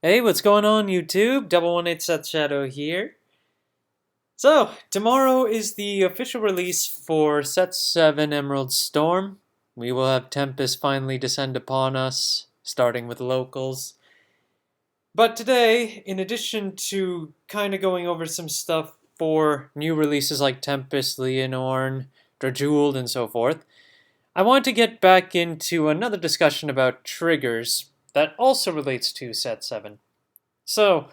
Hey, what's going on, YouTube? 118 Seth Shadow here. So, tomorrow is the official release for Set 7 Emerald Storm. We will have Tempest finally descend upon us, starting with locals. But today, in addition to kind of going over some stuff for new releases like Tempest, Leonorn, Drajuled, and so forth, I want to get back into another discussion about triggers that also relates to Set 7. So,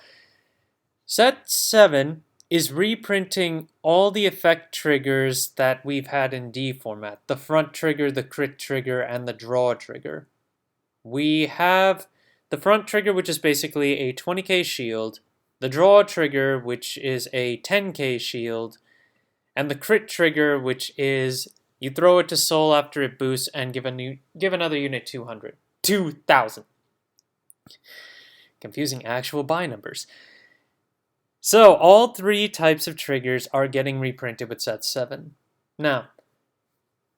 Set 7 is reprinting all the effect triggers that we've had in D format. The front trigger, the crit trigger, and the draw trigger. We have the front trigger, which is basically a 20k shield, the draw trigger, which is a 10k shield, and the crit trigger, which is you throw it to soul after it boosts and give another unit 2,000. Confusing actual buy numbers. So, all three types of triggers are getting reprinted with Set 7. Now,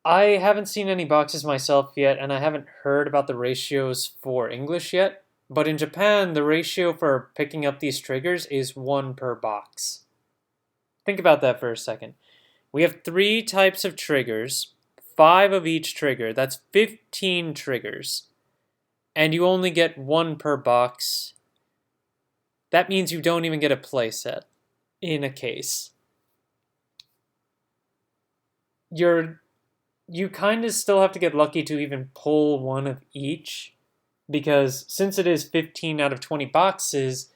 I haven't seen any boxes myself yet, and I haven't heard about the ratios for English yet, but in Japan, the ratio for picking up these triggers is 1 per box. Think about that for a second. We have 3 types of triggers, 5 of each trigger, that's 15 triggers, and you only get 1 per box. That means you don't even get a playset in a case. You kind of still have to get lucky to even pull one of each, because since it is 15 out of 20 boxes,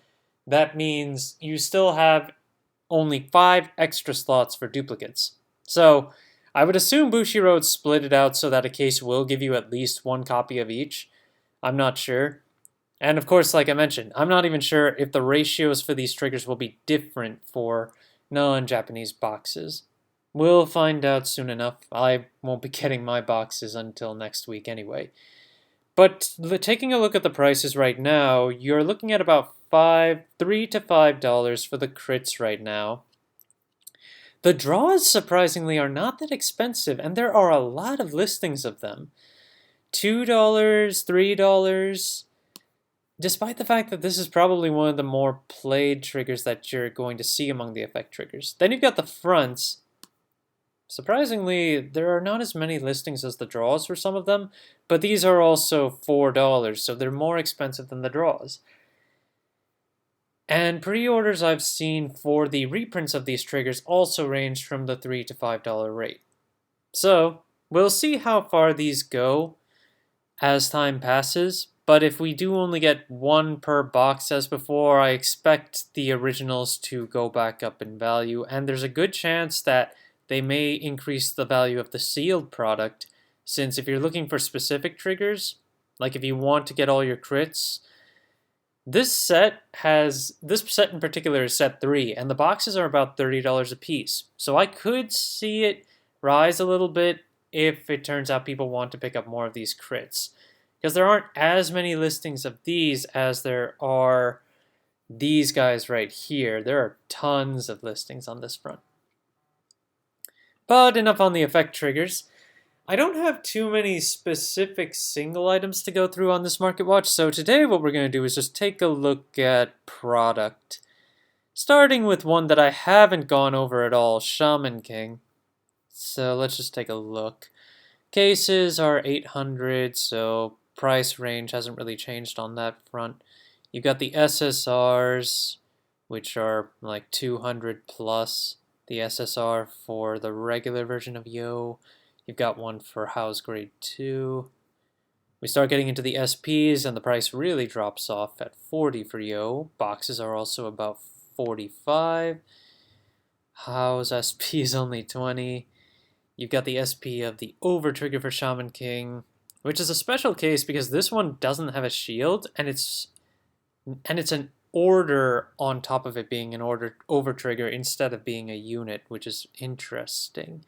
that means you still have only 5 extra slots for duplicates. So I would assume Bushiroad split it out so that a case will give you at least 1 copy of each. I'm not sure. And of course, like I mentioned, I'm not even sure if the ratios for these triggers will be different for non-Japanese boxes. We'll find out soon enough. I won't be getting my boxes until next week anyway. But taking a look at the prices right now, you're looking at about $3 to $5 for the crits right now. The draws, surprisingly, are not that expensive, and there are a lot of listings of them. $2, $3, despite the fact that this is probably one of the more played triggers that you're going to see among the effect triggers. Then you've got the fronts. Surprisingly, there are not as many listings as the draws for some of them, but these are also $4, so they're more expensive than the draws. And pre-orders I've seen for the reprints of these triggers also range from the $3 to $5 rate. So, we'll see how far these go as time passes. But if we do only get 1 per box as before, I expect the originals to go back up in value, and there's a good chance that they may increase the value of the sealed product, since if you're looking for specific triggers, like if you want to get all your crits, this set in particular is set 3, and the boxes are about $30 a piece. So I could see it rise a little bit if it turns out people want to pick up more of these crits, because there aren't as many listings of these as there are these guys right here. There are tons of listings on this front. But enough on the effect triggers. I don't have too many specific single items to go through on this market watch, so today what we're going to do is just take a look at product. Starting with one that I haven't gone over at all, Shaman King. So let's just take a look. Cases are 800, so price range hasn't really changed on that front. You've got the SSRs, which are like 200 plus. The SSR for the regular version of Yo. You've got one for House Grade 2. We start getting into the SPs, and the price really drops off at 40 for Yo. Boxes are also about 45. House SP is only 20. You've got the SP of the Over Trigger for Shaman King, which is a special case because this one doesn't have a shield, and it's an order on top of it being an over trigger instead of being a unit, which is interesting.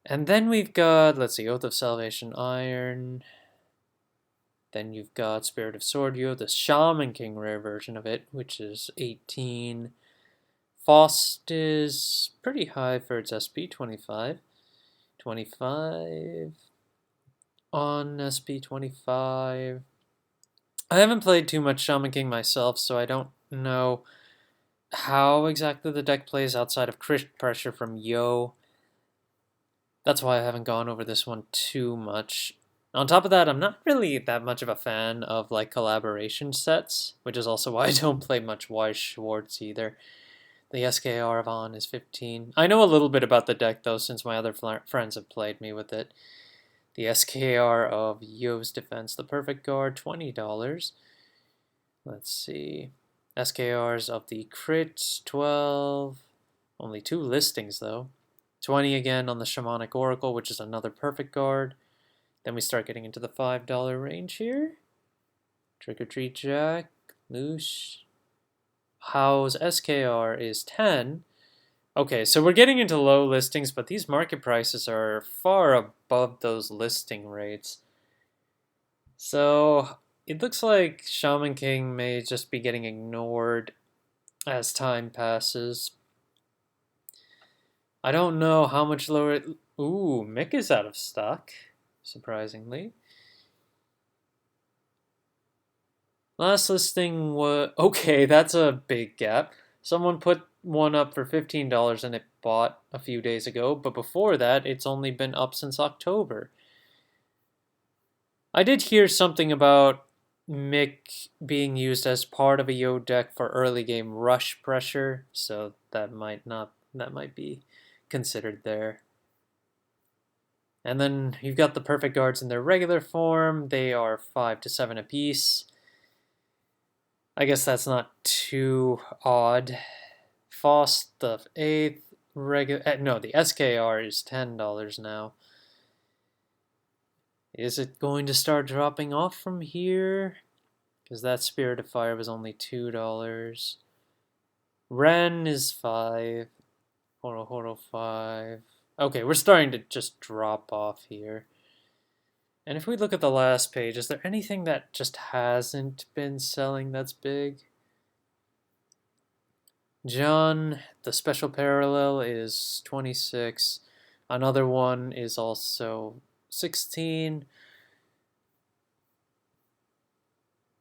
And then we've got, let's see, Oath of Salvation Iron. Then you've got Spirit of Swordio, the Shaman King rare version of it, which is 18. Faust is pretty high for its SP, 25. 25 on SP 25. I haven't played too much Shaman King myself, so I don't know how exactly the deck plays outside of crit pressure from Yo. That's why I haven't gone over this one too much. On top of that, I'm not really that much of a fan of like collaboration sets, which is also why I don't play much Wise Schwartz either. The SKR of On is 15. I know a little bit about the deck though, since my other friends have played me with it. The SKR of Yo's Defense, the Perfect Guard, $20. Let's see. SKRs of the Crit, 12. Only 2 listings though. 20 again on the Shamanic Oracle, which is another Perfect Guard. Then we start getting into the $5 range here. Trick or Treat Jack, Loose. How's SKR is 10. Okay, so we're getting into low listings, but these market prices are far above those listing rates. So it looks like Shaman King may just be getting ignored as time passes. I don't know how much lower it... Ooh, Mick is out of stock, surprisingly. Last listing was... Okay, that's a big gap. Someone put one up for $15 and it bought a few days ago, but before that, it's only been up since October. I did hear something about Mick being used as part of a Yo deck for early game rush pressure, so that might be considered there. And then you've got the Perfect Guards in their regular form. They are 5 to 7 apiece. I guess that's not too odd. Faust the 8th, no, the SKR is $10 now. Is it going to start dropping off from here? Because that Spirit of Fire was only $2. Ren is 5. Horo Horo 5. Okay, we're starting to just drop off here. And if we look at the last page, is there anything that just hasn't been selling that's big? John, the special parallel is 26. Another one is also 16.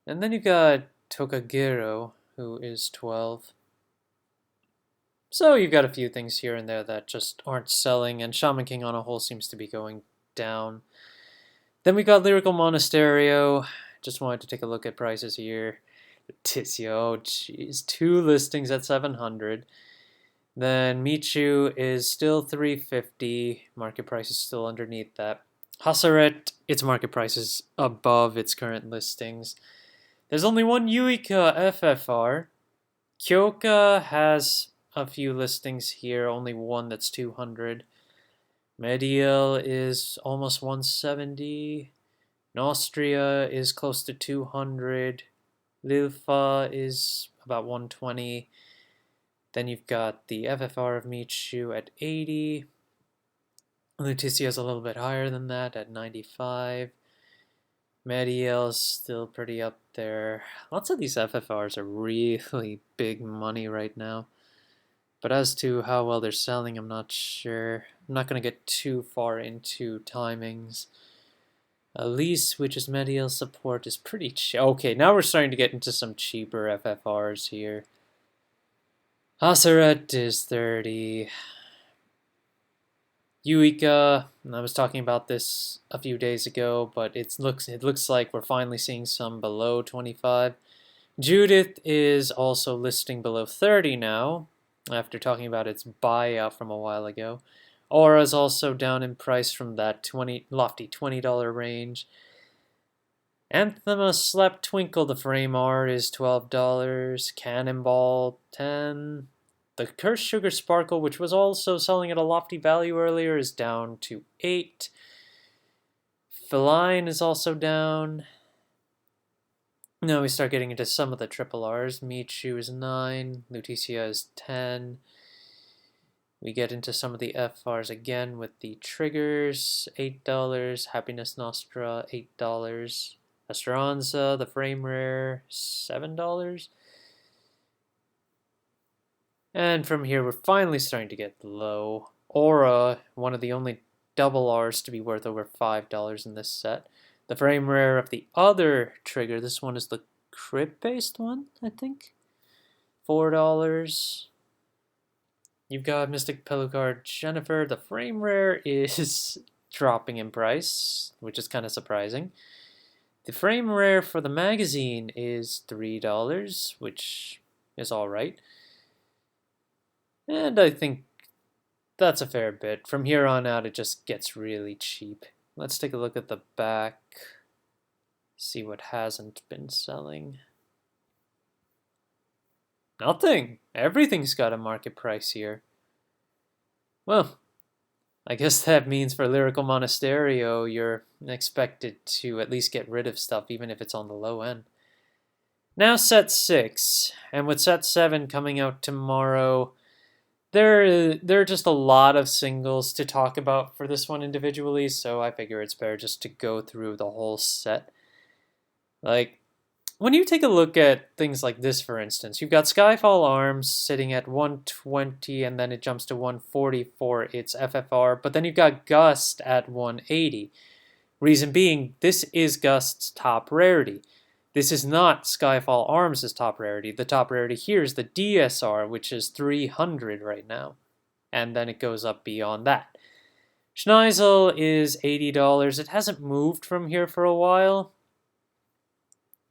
And then you've got Tokagero, who is 12. So you've got a few things here and there that just aren't selling, and Shaman King on a whole seems to be going down. Then we got Lyrical Monasterio. Just wanted to take a look at prices here. Tissio, oh jeez, 2 listings at 700. Then Michu is still 350. Market price is still underneath that. Hasaret, its market price is above its current listings. There's only one Yuika FFR. Kyoka has a few listings here, only one that's 200. Mediel is almost 170. Nostria is close to 200. Lilfa is about 120. Then you've got the FFR of Michu at 80. Lutetia is a little bit higher than that at 95. Mediel's still pretty up there. Lots of these FFRs are really big money right now. But as to how well they're selling, I'm not sure. I'm not going to get too far into timings. Elise, which is Mediel support, is pretty cheap. Okay, now we're starting to get into some cheaper FFRs here. Hasaret is 30. Yuika, I was talking about this a few days ago, but it looks like we're finally seeing some below 25. Judith is also listing below 30 now, after talking about its buyout from a while ago. Aura is also down in price from that lofty $20 range. Anthema Slap Twinkle, the frame art, is $12. Cannonball, 10. The Cursed Sugar Sparkle, which was also selling at a lofty value earlier, is down to 8. Feline is also down. Now we start getting into some of the triple R's. Michu is 9. Lutetia is 10. We get into some of the FRs again with the triggers, $8. Happiness Nostra, $8. Esperanza, the frame rare, $7. And from here, we're finally starting to get low. Aura, one of the only double R's to be worth over $5 in this set. The frame rare of the other trigger, this one is the crypt-based one, I think. $4. You've got Mystic Pellucard Jennifer. The frame rare is dropping in price, which is kind of surprising. The frame rare for the magazine is $3, which is alright. And I think that's a fair bit. From here on out, it just gets really cheap. Let's take a look at the back. See what hasn't been selling. Nothing. Everything's got a market price here. Well, I guess that means for Lyrical Monasterio, you're expected to at least get rid of stuff, even if it's on the low end. Now set 6, and with set 7 coming out tomorrow, there are just a lot of singles to talk about for this one individually, so I figure it's better just to go through the whole set. Like, when you take a look at things like this, for instance, you've got Skyfall Arms sitting at 120, and then it jumps to 140 for its FFR, but then you've got Gust at 180. Reason being, this is Gust's top rarity. This is not Skyfall Arms' top rarity. The top rarity here is the DSR, which is 300 right now. And then it goes up beyond that. Schneisel is $80. It hasn't moved from here for a while.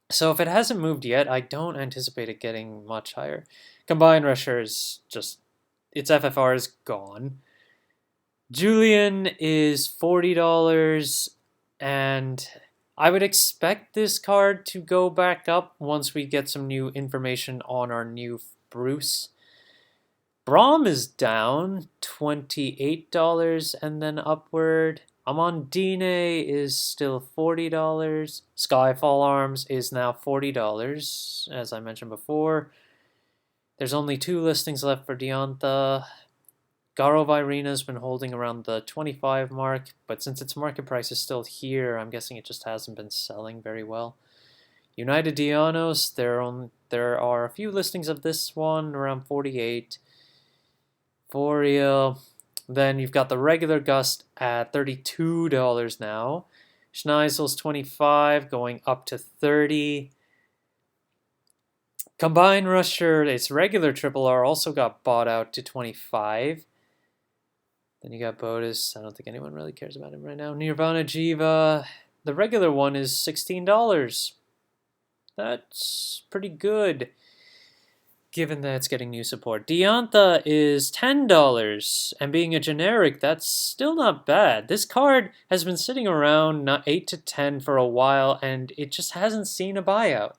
So if it hasn't moved yet, I don't anticipate it getting much higher. Combined Rusher is just, its FFR is gone. Julian is $40, and I would expect this card to go back up once we get some new information on our new Bruce. Braum is down $28 and then upward. Amandine is still $40. Skyfall Arms is now $40, as I mentioned before. There's only 2 listings left for Deonta. Garo Virina's been holding around the 25 mark, but since its market price is still here, I'm guessing it just hasn't been selling very well. United Dianos, there are a few listings of this one around 48. For real. Then you've got the regular Gust at $32 now. Schneisel's 25, going up to 30. Combined Rusher, its regular Triple R, also got bought out to 25. Then you got Bodis. I don't think anyone really cares about him right now. Nirvana Jiva. The regular one is $16. That's pretty good, given that it's getting new support. Deonta is $10, and being a generic, that's still not bad. This card has been sitting around 8 to 10 for a while, and it just hasn't seen a buyout.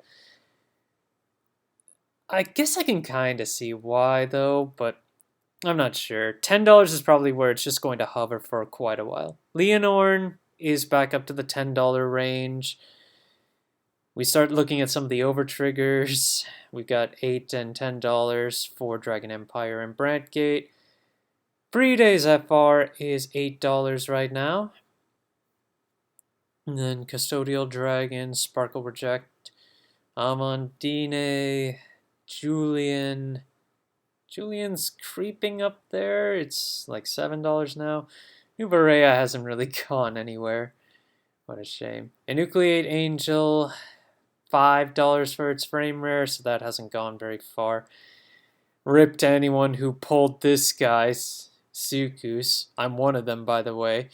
I guess I can kind of see why, though, but I'm not sure. $10 is probably where it's just going to hover for quite a while. Leonorn is back up to the $10 range. We start looking at some of the over triggers. We've got $8 and $10 for Dragon Empire and Brandgate. Freeday's FR is $8 right now. And then Custodial Dragon, Sparkle Reject, Amandine, Julian. Julian's creeping up there. It's like $7 now. Nuvarea hasn't really gone anywhere. What a shame. Enucleate Angel, $5 for its frame rare, so that hasn't gone very far. Rip to anyone who pulled this guy, Sukus. I'm one of them, by the way.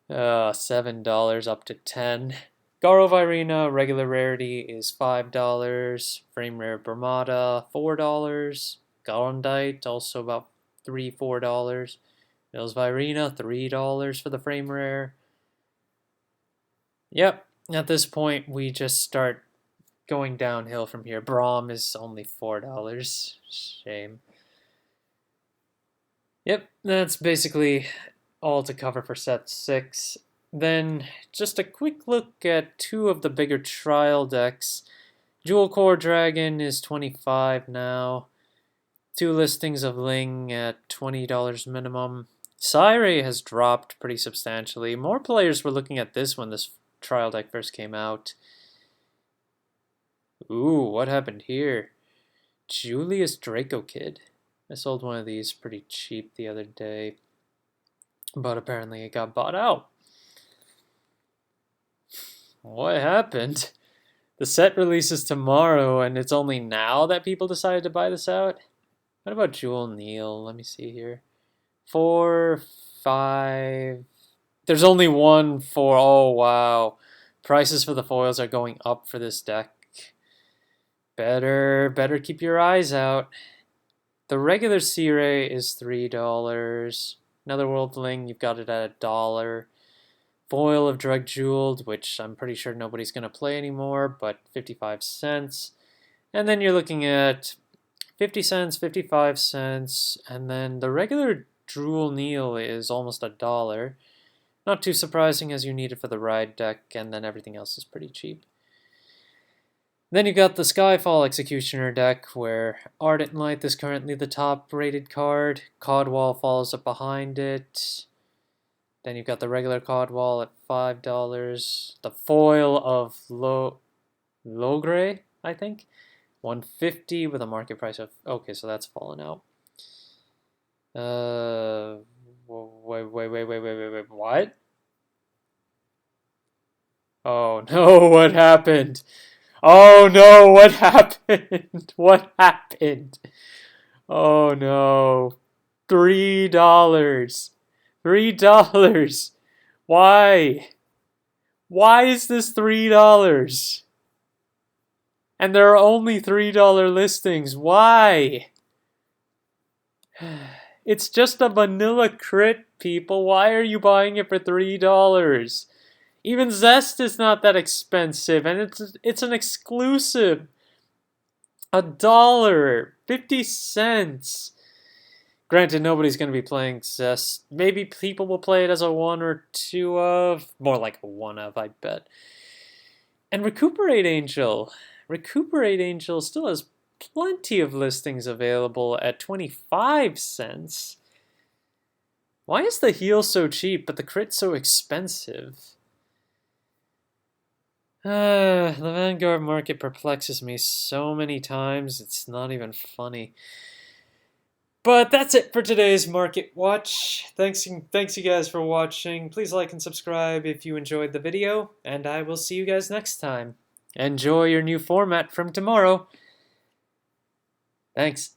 $7 up to 10. Garo Virina, regular rarity is $5. Frame rare Burmata, $4. Garondite, also about $3–4. Mills Virina, $3 for the frame rare. Yep, at this point, we just start going downhill from here. Braum is only $4. Shame. Yep, that's basically all to cover for set 6. Then, just a quick look at 2 of the bigger trial decks. Jewel Core Dragon is $25 now. 2 listings of Ling at $20 minimum. Syre has dropped pretty substantially. More players were looking at this when this trial deck first came out. Ooh, what happened here? Julius Draco Kid. I sold one of these pretty cheap the other day, but apparently it got bought out. What happened? The set releases tomorrow, and it's only now that people decided to buy this out? What about Jewel Neal? Let me see here. 4, 5. There's only one for. Oh, wow. Prices for the foils are going up for this deck. Better keep your eyes out. The regular C-Ray is $3. Netherworld Ling, you've got it at $1. Foil of Drug Jeweled, which I'm pretty sure nobody's going to play anymore, but 55 cents. And then you're looking at 50 cents, 55 cents, and then the regular Jewel Neal is almost $1. Not too surprising as you need it for the ride deck, and then everything else is pretty cheap. Then you've got the Skyfall Executioner deck, where Ardent Light is currently the top rated card. Codwall follows up behind it. Then you've got the regular Codwall at $5. The foil of Logray, I think, $150 with a market price of. Okay, so that's fallen out. Wait. What? Oh no! What happened? Oh no! What happened? What happened? Oh no! $3. $3. Why? Why is this $3? And there are only $3 listings. Why? It's just a vanilla crit, people. Why are you buying it for $3? Even Zest is not that expensive, and it's an exclusive. $1, 50 cents. Granted, nobody's going to be playing Zest. Maybe people will play it as a 1 or 2 of. More like a 1 of, I bet. And Recuperate Angel. Recuperate Angel still has plenty of listings available at 25 cents. Why is the heal so cheap, but the crit so expensive? The Vanguard market perplexes me so many times, it's not even funny. But that's it for today's Market Watch. Thanks you guys for watching. Please like and subscribe if you enjoyed the video, and I will see you guys next time. Enjoy your new format from tomorrow. Thanks.